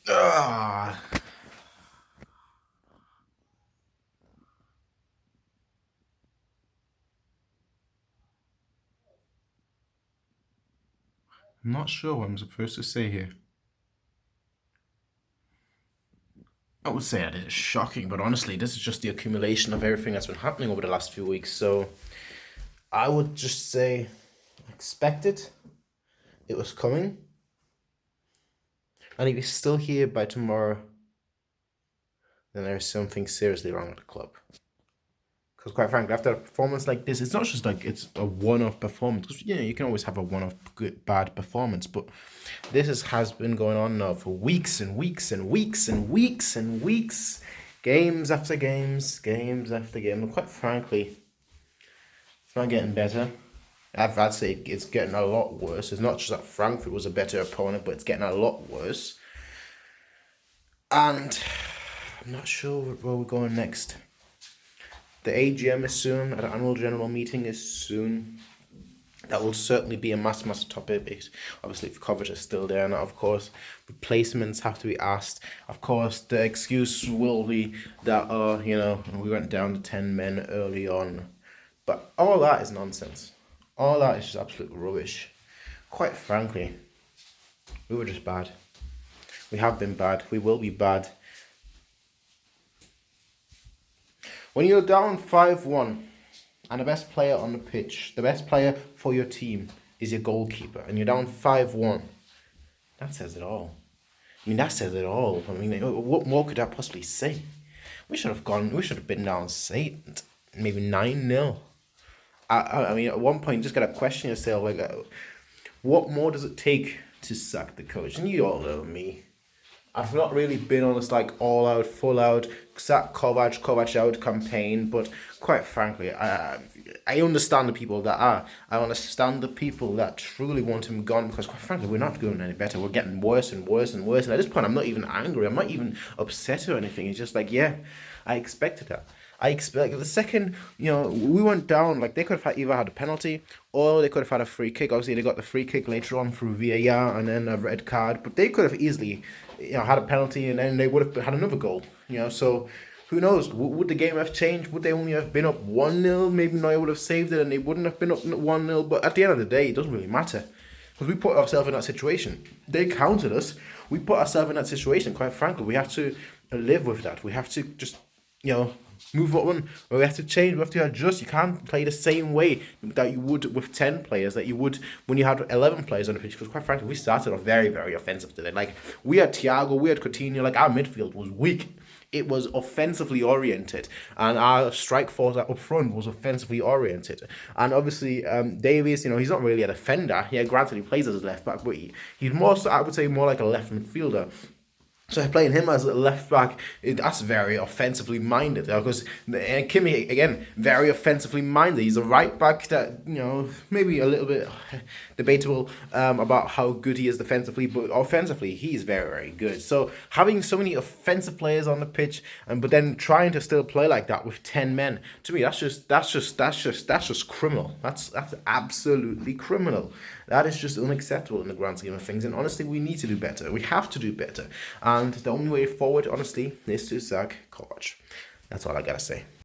Ah, I'm not sure what I'm supposed to say here. I would say that it's shocking, but honestly, this is just the accumulation of everything that's been happening over the last few weeks. So I would just say, expect it. It was coming, and if he's still here by tomorrow, then there's something seriously wrong with the club. Because quite frankly, after a performance like this, it's not just like it's a one-off performance. 'Cause, you can always have a one-off good bad performance, but has been going on now for weeks and weeks and weeks and weeks and weeks, games after games, games after game. And quite frankly, it's not getting better. I'd say it's getting a lot worse. It's not just that Frankfurt was a better opponent, but it's getting a lot worse. And I'm not sure where we're going next. The AGM is soon. The annual general meeting is soon. That will certainly be a massive topic. Obviously, if coverage is still there, and of course, replacements have to be asked. Of course, the excuse will be that, we went down to 10 men early on. But all that is nonsense. All that is just absolute rubbish. Quite frankly, we were just bad. We have been bad. We will be bad. When you're down 5-1 and the best player on the pitch, the best player for your team is your goalkeeper, and you're down 5-1, that says it all. I mean, that says it all. I mean, what more could I possibly say? We should have been down, say, maybe 9-0. I mean, at one point, you just got to question yourself, like, what more does it take to sack the coach? And you all know me. I've not really been on this like all out, full out, sack Kovac out campaign, but quite frankly, I understand the people that are. I understand the people that truly want him gone because quite frankly, we're not doing any better. We're getting worse and worse and worse. And at this point, I'm not even angry. I'm not even upset or anything. It's just like, yeah, I expected that. I expect the second, we went down, like they could have either had a penalty or they could have had a free kick. Obviously, they got the free kick later on through VAR and then a red card, but they could have easily, had a penalty and then they would have had another goal. So who knows? Would the game have changed? Would they only have been up 1-0? Maybe Neuer would have saved it and they wouldn't have been up 1-0. But at the end of the day, it doesn't really matter because we put ourselves in that situation. They counted us. We put ourselves in that situation. Quite frankly, we have to live with that. We have to just, move on. We have to change. We have to adjust. You can't play the same way that you would with 10 players that you would when you had 11 players on the pitch. Because quite frankly, we started off very, very offensive today. Like we had Thiago, we had Coutinho. Like our midfield was weak. It was offensively oriented, and our strike force up front was offensively oriented. And obviously, Davies, he's not really a defender. Yeah, granted, he plays as a left back, but he's more, so I would say, more like a left midfielder. So playing him as a left back, that's very offensively minded. Because Kimi, again, very offensively minded. He's a right back that, maybe a little bit debatable about how good he is defensively, but offensively, he's very, very good. So having so many offensive players on the pitch, but then trying to still play like that with 10 men, to me, that's just criminal. That's absolutely criminal. That is just unacceptable in the grand scheme of things. And honestly, we need to do better. We have to do better. And the only way forward, honestly, is to sack Kovac. That's all I gotta say.